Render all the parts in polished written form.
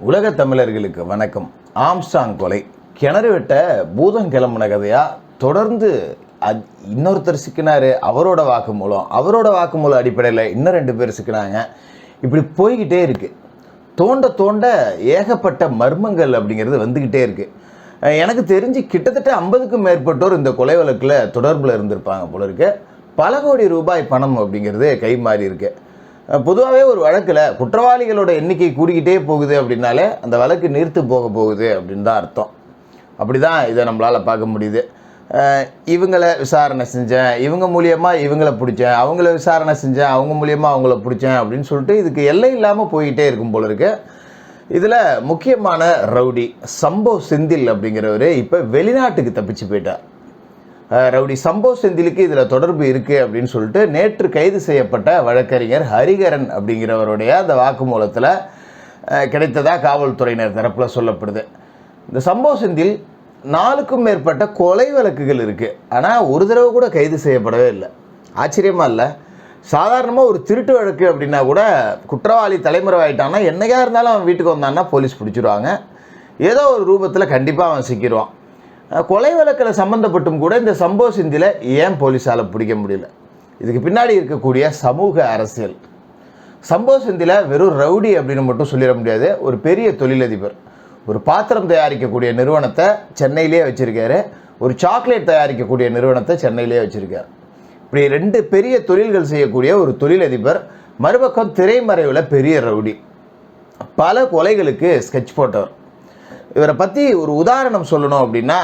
உலக தமிழர்களுக்கு வணக்கம். ஆம்ஸ்ட்ராங் கொலை கிணறு வெட்ட பூதம் கிளம்புன கதையாக தொடர்ந்து இன்னொருத்தர் சிக்கினார். அவரோட வாக்குமூலம் அடிப்படையில் இன்னும் 2 பேர் சிக்கினாங்க. இப்படி போய்கிட்டே இருக்குது. தோண்ட தோண்ட ஏகப்பட்ட மர்மங்கள் அப்படிங்கிறது வந்துக்கிட்டே இருக்குது. எனக்கு தெரிஞ்சு கிட்டத்தட்ட 50க்கும் மேற்பட்டோர் இந்த கொலை வழக்கில் தொடர்பில் இருந்திருப்பாங்க போல இருக்கு. பல கோடி ரூபாய் பணம் அப்படிங்கிறது கை மாறி இருக்கு. பொதுவாகவே ஒரு வழக்கில் குற்றவாளிகளோட எண்ணிக்கை கூடிக்கிட்டே போகுது அப்படின்னாலே அந்த வழக்கு நீர்த்து போக போகுது அப்படின்னு தான் அர்த்தம். அப்படி தான் இதை நம்மளால் பார்க்க முடியுது. இவங்களை விசாரணை செஞ்சேன், இவங்க மூலியமாக இவங்களை பிடிச்சேன், அவங்கள விசாரணை செஞ்சேன், அவங்க மூலியமாக அவங்கள பிடிச்சேன் அப்படின்னு சொல்லிட்டு இதுக்கு எல்லை இல்லாமல் போய்கிட்டே இருக்கும் போல இருக்கு. இதில் முக்கியமான ரவுடி சம்போ செந்தில் அப்படிங்கிறவர் இப்போ வெளிநாட்டுக்கு தப்பிச்சு போயிட்டார். ரவுடி சம்போ செந்திலுக்கு இதில் தொடர்பு இருக்குது அப்படின்னு சொல்லிட்டு நேற்று கைது செய்யப்பட்ட வழக்கறிஞர் ஹரிகரன் அப்படிங்கிறவருடைய அந்த வாக்குமூலத்தில் கிடைத்ததாக காவல்துறையினர் தரப்பில் சொல்லப்படுது. இந்த சம்போ செந்தில் 4க்கும் மேற்பட்ட கொலை வழக்குகள் இருக்குது. ஆனால் ஒரு தடவை கூட கைது செய்யப்படவே இல்லை. ஆச்சரியமாக இல்லை? சாதாரணமாக ஒரு திருட்டு வழக்கு அப்படின்னா கூட குற்றவாளி தலைமறைவாயிட்டான்னா என்னையா இருந்தாலும் அவன் வீட்டுக்கு வந்தான்னா போலீஸ் பிடிச்சிருவாங்க. ஏதோ ஒரு ரூபத்தில் கண்டிப்பாக அவன் சிக்கிடுவான். கொலை வழக்கில் சம்மந்தப்பட்டும் கூட இந்த சம்போ செந்திலை ஏன் போலீஸால் பிடிக்க முடியல? இதுக்கு பின்னாடி இருக்கக்கூடிய சமூக அரசியல். சம்போ செந்திலை வெறும் ரவுடி அப்படின்னு மட்டும் சொல்லிட முடியாது. ஒரு பெரிய தொழிலதிபர். ஒரு பாத்திரம் தயாரிக்கக்கூடிய நிறுவனத்தை சென்னையிலே வச்சுருக்காரு. ஒரு சாக்லேட் தயாரிக்கக்கூடிய நிறுவனத்தை சென்னையிலே வச்சுருக்கார். இப்படி 2 பெரிய தொழில்கள் செய்யக்கூடிய ஒரு தொழிலதிபர், மறுபக்கம் திரைமறைவில் பெரிய ரவுடி, பல கொலைகளுக்கு ஸ்கெட்ச் போட்டவர். இவரை பற்றி ஒரு உதாரணம் சொல்லணும் அப்படின்னா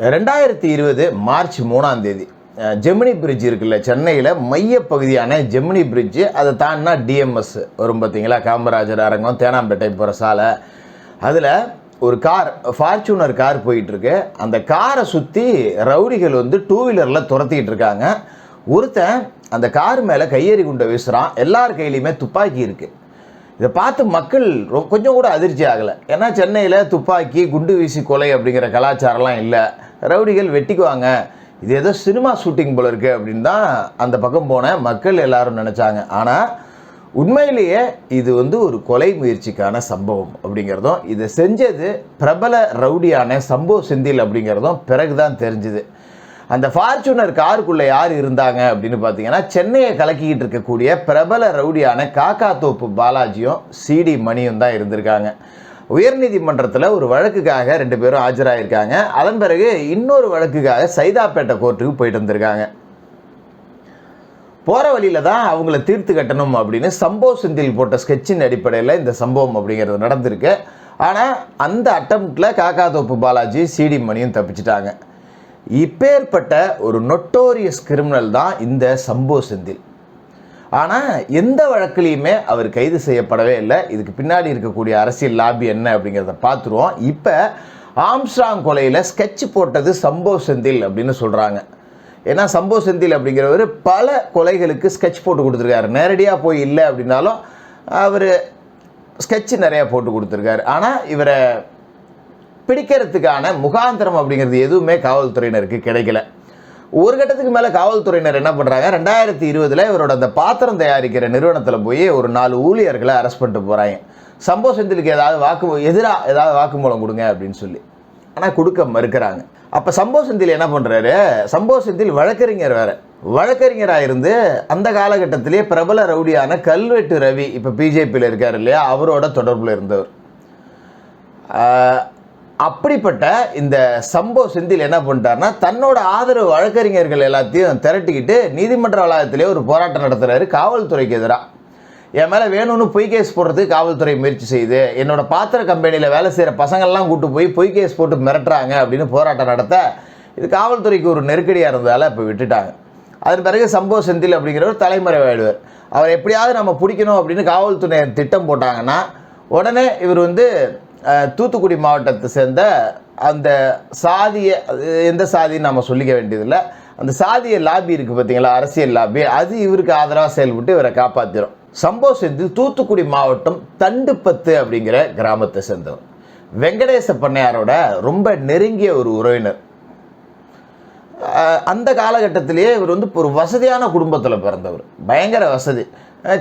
2020 மார்ச் 3ஆம் தேதி ஜெமினி பிரிட்ஜ் இருக்குல்ல, சென்னையில் மையப்பகுதியான ஜெமினி பிரிட்ஜு, அதை தாண்டினா டிஎம்எஸ் வரும் பார்த்தீங்களா, காமராஜர் அரங்கம் தேனாம்பேட்டை போகிற சாலை. அதில் ஒரு கார், ஃபார்ச்சூனர் கார் போயிட்டுருக்கு. அந்த காரை சுற்றி ரவுடிகள் 2 வீலரில் துரத்திக்கிட்டு இருக்காங்க. ஒருத்தன் அந்த கார் மேலே கையெறி குண்டை வீசுகிறான். எல்லார் கையிலையுமே துப்பாக்கி இருக்குது. இதை பார்த்து மக்கள் கொஞ்சம் கூட அதிர்ச்சி ஆகலை. ஏன்னா சென்னையில் துப்பாக்கி குண்டு வீசி கொலை அப்படிங்கிற கலாச்சாரம்லாம் இல்லை. ரவுடிகள் வெட்டிக்குவாங்க, இது ஏதோ சினிமா ஷூட்டிங் போல இருக்குது அப்படின்னு தான் அந்த பக்கம் போன மக்கள் எல்லாரும் நினச்சாங்க. ஆனால் உண்மையிலேயே இது ஒரு கொலை முயற்சிக்கான சம்பவம் அப்படிங்கிறதும், இதை செஞ்சது பிரபல ரவுடியான சம்போ செந்தில் அப்படிங்கிறதும் பிறகு தான் தெரிஞ்சுது. அந்த ஃபார்ச்சூனர் காருக்குள்ளே யார் இருந்தாங்க அப்படின்னு பார்த்தீங்கன்னா, சென்னையை கலக்கிக்கிட்டு இருக்கக்கூடிய பிரபல ரவுடியான காக்கா தோப்பு பாலாஜியும் சிடி மணியும் தான் இருந்திருக்காங்க. உயர்நீதிமன்றத்தில் ஒரு வழக்குக்காக 2 பேரும் ஆஜராகிருக்காங்க. அதன் பிறகு இன்னொரு வழக்குக்காக சைதாப்பேட்டை கோர்ட்டுக்கு போயிட்டு வந்திருக்காங்க. போகிற வழியில் தான் அவங்கள தீர்த்து கட்டணும் அப்படின்னு சம்போ செந்தில் போட்ட ஸ்கெட்சின் அடிப்படையில் இந்த சம்பவம் அப்படிங்கிறது நடந்திருக்கு. ஆனால் அந்த அட்டம்ப்டில் காக்கா தோப்பு பாலாஜி சிடி மணியும் தப்பிச்சிட்டாங்க. இப்பேற்பட்ட ஒரு நொட்டோரியஸ் கிரிமினல் தான் இந்த சம்போ செந்தில். ஆனால் எந்த வழக்கிலையுமே அவர் கைது செய்யப்படவே இல்லை. இதுக்கு பின்னாடி இருக்கக்கூடிய அரசியல் லாபி என்ன அப்படிங்கிறத பார்த்துருவோம். இப்போ ஆம்ஸ்ட்ராங் கொலையில் ஸ்கெட்ச் போட்டது சம்போ செந்தில் அப்படின்னு சொல்கிறாங்க. ஏன்னா சம்போ செந்தில் அப்படிங்கிறவர் பல கொலைகளுக்கு ஸ்கெட்ச் போட்டு கொடுத்துருக்காரு. நேரடியாக போய் இல்லை அப்படின்னாலும் அவர் ஸ்கெட்ச் நிறையா போட்டு கொடுத்துருக்காரு. ஆனால் இவரை பிடிக்கிறதுக்கான முகாந்திரம் அப்படிங்கிறது எதுவுமே காவல்துறையினருக்கு கிடைக்கல. ஒரு கட்டத்துக்கு மேலே காவல்துறையினர் என்ன பண்ணுறாங்க, 2020 இவரோட அந்த பாத்திரம் தயாரிக்கிற நிறுவனத்தில் போய் ஒரு 4 ஊழியர்களை அரெஸ்ட் பண்ணிட்டு போகிறாங்க. சம்போ செந்திலுக்கு ஏதாவது வாக்குமூலம் கொடுங்க அப்படின்னு சொல்லி. ஆனால் கொடுக்க மறுக்கிறாங்க. அப்போ சம்போ செந்தில் என்ன பண்ணுறாரு, சம்போ செந்தில் வழக்கறிஞர் வேறு. வழக்கறிஞராக இருந்து அந்த காலகட்டத்திலே பிரபல ரவுடியான கல்வெட்டு ரவி, இப்போ பிஜேபியில் இருக்கார் இல்லையா, அவரோட தொடர்பில் இருந்தவர். அப்படிப்பட்ட இந்த சம்போ செந்தில் என்ன பண்ணிட்டார்னா, தன்னோட ஆதரவு வழக்கறிஞர்கள் எல்லாத்தையும் திரட்டிக்கிட்டு நீதிமன்ற வளாகத்திலே ஒரு போராட்டம் நடத்துகிறாரு காவல்துறைக்கு எதிராக. என் மேலே வேணும்னு பொய் கேஸ் போடுறதுக்கு காவல்துறை முயற்சி செய்யுது, என்னோட பாத்திர கம்பெனியில் வேலை செய்கிற பசங்கள்லாம் கூட்டு போய் பொய் கேஸ் போட்டு மிரட்டுறாங்க அப்படின்னு போராட்டம் நடத்த இது காவல்துறைக்கு ஒரு நெருக்கடியாக இருந்ததால் இப்போ விட்டுட்டாங்க. அதன் பிறகு சம்போ செந்தில் அப்படிங்கிறவர் தலைமறைவாயிடுவார். அவர் எப்படியாவது நம்ம பிடிக்கணும் அப்படின்னு காவல்துறை திட்டம் போட்டாங்கன்னா உடனே இவர் தூத்துக்குடி மாவட்டத்தை சேர்ந்த அந்த சாதியை, எந்த சாதின்னு நம்ம சொல்லிக்க வேண்டியதில்லை, அந்த சாதிய லாபி இருக்குது பார்த்தீங்களா, அரசியல் லாபி, அது இவருக்கு ஆதரவாக செயல்பட்டு இவரை காப்பாற்றிடும். சம்போ செந்தில் தூத்துக்குடி மாவட்டம் தண்டுப்பத்து அப்படிங்கிற கிராமத்தை சேர்ந்தவர். வெங்கடேச பண்ணையாரோட ரொம்ப நெருங்கிய ஒரு உறவினர். அந்த காலகட்டத்திலேயே இவர் வந்து ஒரு வசதியான குடும்பத்தில் பிறந்தவர், பயங்கர வசதி.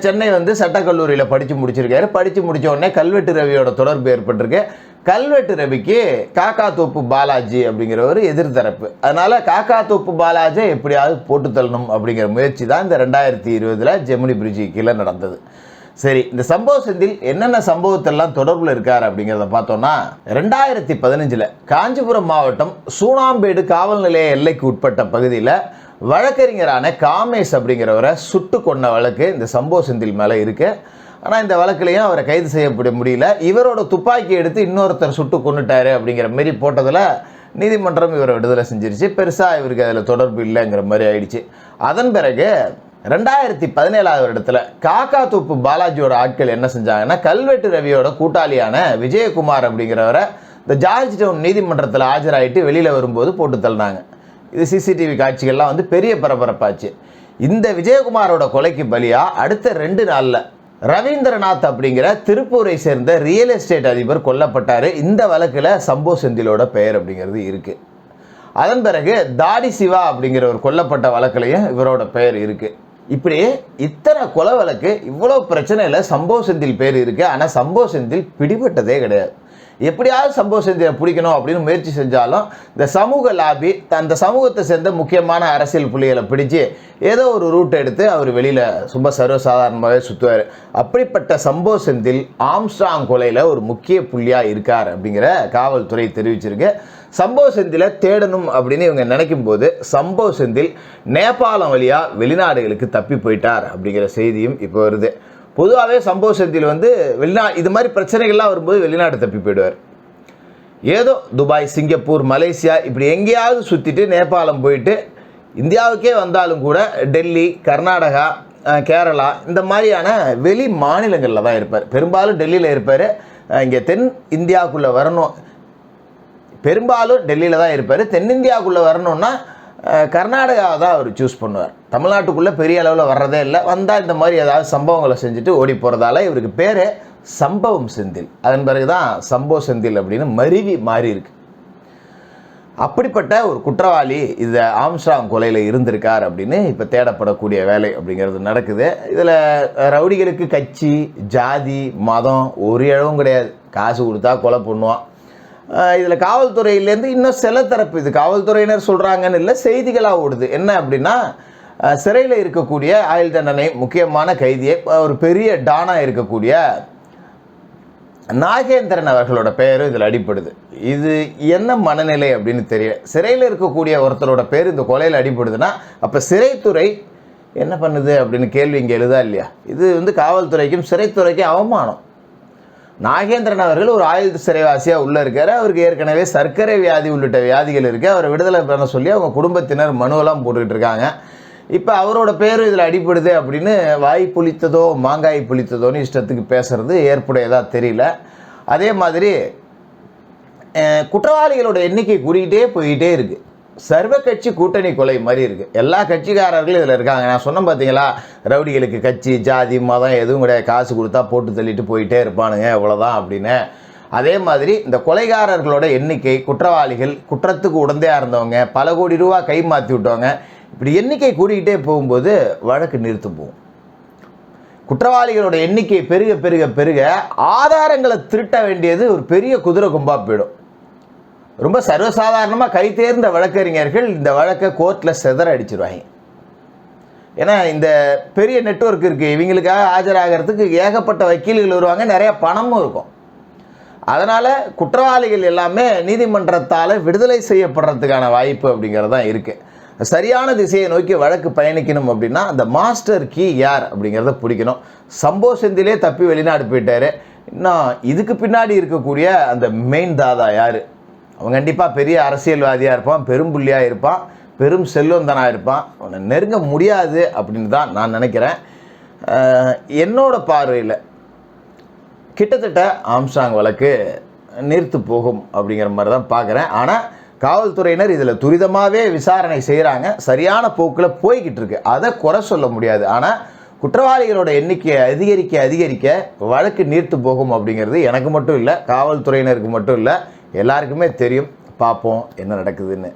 சென்னை வந்து சட்டக்கல்லூரியில் படித்து முடிச்சிருக்காரு. படித்து முடித்த உடனே கல்வெட்டு ரவியோட தொடர்பு ஏற்பட்டிருக்கு. கல்வெட்டு ரவிக்கு காக்காத்தோப்பு பாலாஜி அப்படிங்கிறவர் எதிர்த்தரப்பு. அதனால் காக்காத்தோப்பு பாலாஜியை எப்படியாவது போட்டு தள்ளணும் அப்படிங்கிற முயற்சி தான் இந்த 2020 ஜெமினி பிரிட்ஜு கீழே நடந்தது. சரி, இந்த சம்பவ செந்தில் என்னென்ன சம்பவத்தெல்லாம் தொடர்பில் இருக்கார் அப்படிங்கிறத பார்த்தோம்னா, 2015 காஞ்சிபுரம் மாவட்டம் சூனாம்பேடு காவல் நிலைய எல்லைக்கு உட்பட்ட பகுதியில் வழக்கறிஞரான காமேஷ் அப்படிங்கிறவரை சுட்டு கொண்ட வழக்கு இந்த சம்பவ செந்தில் மேலே இருக்கு. ஆனால் இந்த வழக்குலையும் அவரை கைது செய்யப்பட முடியல. இவரோட துப்பாக்கி எடுத்து இன்னொருத்தர் சுட்டு கொண்டுட்டாரு அப்படிங்கிற மாரி போட்டதில் நீதிமன்றம் இவரை விடுதலை செஞ்சிருச்சு. பெருசாக இவருக்கு அதில் தொடர்பு இல்லைங்கிற மாதிரி ஆயிடுச்சு. அதன் பிறகு 2017 வருடத்தில் காக்காத்தோப்பு பாலாஜியோட ஆட்கள் என்ன செஞ்சாங்கன்னா, கல்வெட்டு ரவியோட கூட்டாளியான விஜயகுமார் அப்படிங்கிறவரை இந்த ஜார்ஜ் டவுன் நீதிமன்றத்தில் ஆஜராகிட்டு வெளியில் வரும்போது போட்டு தள்ளினாங்க. இது சிசிடிவி காட்சிகள்லாம் வந்து பெரிய பரபரப்பாச்சு. இந்த விஜயகுமாரோட கொலைக்கு பலியாக அடுத்த 2 நாளில் ரவீந்திரநாத் அப்படிங்கிற திருப்பூரை சேர்ந்த ரியல் எஸ்டேட் அதிபர் கொல்லப்பட்டார். இந்த வழக்கில் சம்போ செந்திலோட பெயர் அப்படிங்கிறது இருக்குது. அதன் பிறகு தாடி சிவா அப்படிங்கிறவர் கொல்லப்பட்ட வழக்கிலையும் இவரோட பெயர் இருக்குது. இப்படி இத்தனை கொலை வழக்கு, இவ்வளோ பிரச்சனையில் சம்போ செந்தில் பேர் இருக்குது. ஆனால் சம்போ செந்தில் பிடிபட்டதே கிடையாது. எப்படியாவது சம்பவ செந்திலை பிடிக்கணும் அப்படின்னு முயற்சி செஞ்சாலும் இந்த சமூக லாபி அந்த சமூகத்தை சேர்ந்த முக்கியமான அரசியல் புள்ளிகளை பிடிச்சி ஏதோ ஒரு ரூட் எடுத்து அவர் வெளியில் ரொம்ப சர்வசாதாரணமாகவே சுற்றுவார். அப்படிப்பட்ட சம்பவ செந்தில் ஆம்ஸ்ட்ராங் கொலையில் ஒரு முக்கிய புள்ளியாக இருக்கார் அப்படிங்கிற காவல்துறை தெரிவிச்சிருக்கு. சம்பவ செந்திலை தேடணும் அப்படின்னு இவங்க நினைக்கும் போது சம்பவ செந்தில் நேபாளம் வழியாக வெளிநாடுகளுக்கு தப்பி போயிட்டார் அப்படிங்கிற செய்தியும் இப்போ வருது. பொதுவாகவே சம்பவ செந்தில் வந்து இது மாதிரி பிரச்சனைகள்லாம் வரும்போது வெளிநாடு தப்பி போயிடுவார். ஏதோ துபாய், சிங்கப்பூர், மலேசியா இப்படி எங்கேயாவது சுற்றிட்டு நேபாளம் போயிட்டு இந்தியாவுக்கே வந்தாலும் கூட டெல்லி, கர்நாடகா, கேரளா இந்த மாதிரியான வெளி மாநிலங்களில் தான் இருப்பார். பெரும்பாலும் டெல்லியில் இருப்பார். இங்கே தென் இந்தியாவுக்குள்ளே வரணும், பெரும்பாலும் டெல்லியில் தான் இருப்பார். தென்னிந்தியாவுக்குள்ளே வரணுன்னா கர்நாடகாவை தான் அவர் சூஸ் பண்ணுவார். தமிழ்நாட்டுக்குள்ளே பெரிய அளவில் வர்றதே இல்லை. வந்தால் இந்த மாதிரி ஏதாவது சம்பவங்களை செஞ்சுட்டு ஓடி போகிறதால இவருக்கு பேர் சம்பவம் செந்தில். அதன் பிறகு தான் சம்பவ செந்தில் அப்படின்னு மருவி மாறி இருக்கு. அப்படிப்பட்ட ஒரு குற்றவாளி இந்த ஆம்ஸ்ட்ராங் கொலையில் இருந்திருக்கார் அப்படின்னு இப்போ தேடப்படக்கூடிய வேலை அப்படிங்கிறது நடக்குது. இதில் ரவுடிகளுக்கு கட்சி, ஜாதி, மதம் ஒரு இழவும் கிடையாது. காசு கொடுத்தா கொலை பண்ணுவான். இதில் காவல்துறையிலேருந்து இன்னும் சில தரப்பு, இது காவல்துறையினர் சொல்கிறாங்கன்னு இல்லை, செய்திகளாக ஓடுது. என்ன அப்படின்னா, சிறையில் இருக்கக்கூடிய ஆயுள் தண்டனை முக்கியமான கைதியை ஒரு பெரிய டானாக இருக்கக்கூடிய நாகேந்திரன் அவர்களோட பெயரும் இதில் அடிப்படுது. இது என்ன மனநிலை அப்படின்னு தெரியல. சிறையில் இருக்கக்கூடிய ஒருத்தரோட பேர் இந்த கொலையில் அடிப்படுதுன்னா அப்போ சிறைத்துறை என்ன பண்ணுது அப்படின்னு கேள்வி இங்கே எழுதா இல்லையா? இது வந்து காவல்துறைக்கும் சிறைத்துறைக்கும் அவமானம். நாகேந்திரன் அவர்கள் ஒரு ஆயுள் சிறைவாசியாக உள்ளே இருக்கார். அவருக்கு ஏற்கனவே சர்க்கரை வியாதி உள்ளிட்ட வியாதிகள் இருக்குது. அவரை விடுதலை பண்ண சொல்லி அவங்க குடும்பத்தினர் மனுவெல்லாம் போட்டுக்கிட்டு இருக்காங்க. இப்போ அவரோட பேரும் இதில் அடிப்படுது அப்படின்னு வாய் புளித்ததோ மாங்காய் புளித்ததோன்னு இஷ்டத்துக்கு பேசுகிறது ஏற்புடையதாக தெரியல. அதே மாதிரி குற்றவாளிகளோட எண்ணிக்கை கூடிக்கிட்டே போய்கிட்டே இருக்குது. சர்வ கட்சி கூட்டணி கொலை மாதிரி இருக்குது. எல்லா கட்சிக்காரர்களும் இதில் இருக்காங்க. நான் சொன்னேன் பார்த்தீங்களா, ரவுடிகளுக்கு கட்சி, ஜாதி, மதம் எதுவும் கிடையாது. காசு கொடுத்தா போட்டு தள்ளிட்டு போயிட்டே இருப்பானுங்க, அவ்வளோதான் அப்படின்னு. அதே மாதிரி இந்த கொலைகாரர்களோட எண்ணிக்கை, குற்றவாளிகள், குற்றத்துக்கு உடந்தையாக இருந்தவங்க, பல கோடி ரூபா கை மாற்றி விட்டவங்க, இப்படி எண்ணிக்கை கூடிக்கிட்டே போகும்போது வழக்கு நிறுத்து போகும். குற்றவாளிகளோட எண்ணிக்கை பெருக பெருக பெருக ஆதாரங்களை திருட்ட வேண்டியது ஒரு பெரிய குதிரை கும்பா போயிடும். ரொம்ப சர்வசாதாரணமாக கை தேர்ந்த வழக்கறிஞர்கள் இந்த வழக்கை கோர்ட்டில் செதற அடிச்சிருவாங்க. ஏன்னா இந்த பெரிய நெட்வொர்க் இருக்குது, இவங்களுக்காக ஆஜராகிறதுக்கு ஏகப்பட்ட வக்கீல்கள் வருவாங்க, நிறைய பணமும் இருக்கும். அதனால் குற்றவாளிகள் எல்லாமே நீதிமன்றத்தால் விடுதலை செய்யப்படுறதுக்கான வாய்ப்பு அப்படிங்கிறது தான் இருக்குது. சரியான திசையை நோக்கி வழக்கு பயணிக்கணும் அப்படின்னா அந்த மாஸ்டர் கீ யார் அப்படிங்கிறத பிடிக்கணும். சம்போ செந்திலே தப்பி வெளிநாடு போயிட்டார். இன்னும் இதுக்கு பின்னாடி இருக்கக்கூடிய அந்த மெயின் தாதா யார்? அவன் கண்டிப்பாக பெரிய அரசியல்வாதியாக இருப்பான், பெரும்புள்ளியாக இருப்பான், பெரும் செல்வந்தனாக இருப்பான். அவனை நெருங்க முடியாது அப்படின்னு தான் நான் நினைக்கிறேன். என்னோட பார்வையில் கிட்டத்தட்ட ஆம்ஸ்ட்ராங் வழக்கு நிறுத்து போகும் அப்படிங்கிற மாதிரி தான் பார்க்குறேன். ஆனால் காவல்துறையினர் இதில் துரிதமாகவே விசாரணை செய்கிறாங்க, சரியான போக்கில் போய்கிட்டு இருக்கு, அதை குறை சொல்ல முடியாது. ஆனால் குற்றவாளிகளோட எண்ணிக்கையை அதிகரிக்க அதிகரிக்க வழக்கு நீர்த்து போகும் அப்படிங்கிறது எனக்கு மட்டும் இல்லை, காவல்துறையினருக்கு மட்டும் இல்லை, எல்லாருக்குமே தெரியும். பார்ப்போம் என்ன நடக்குதுன்னு.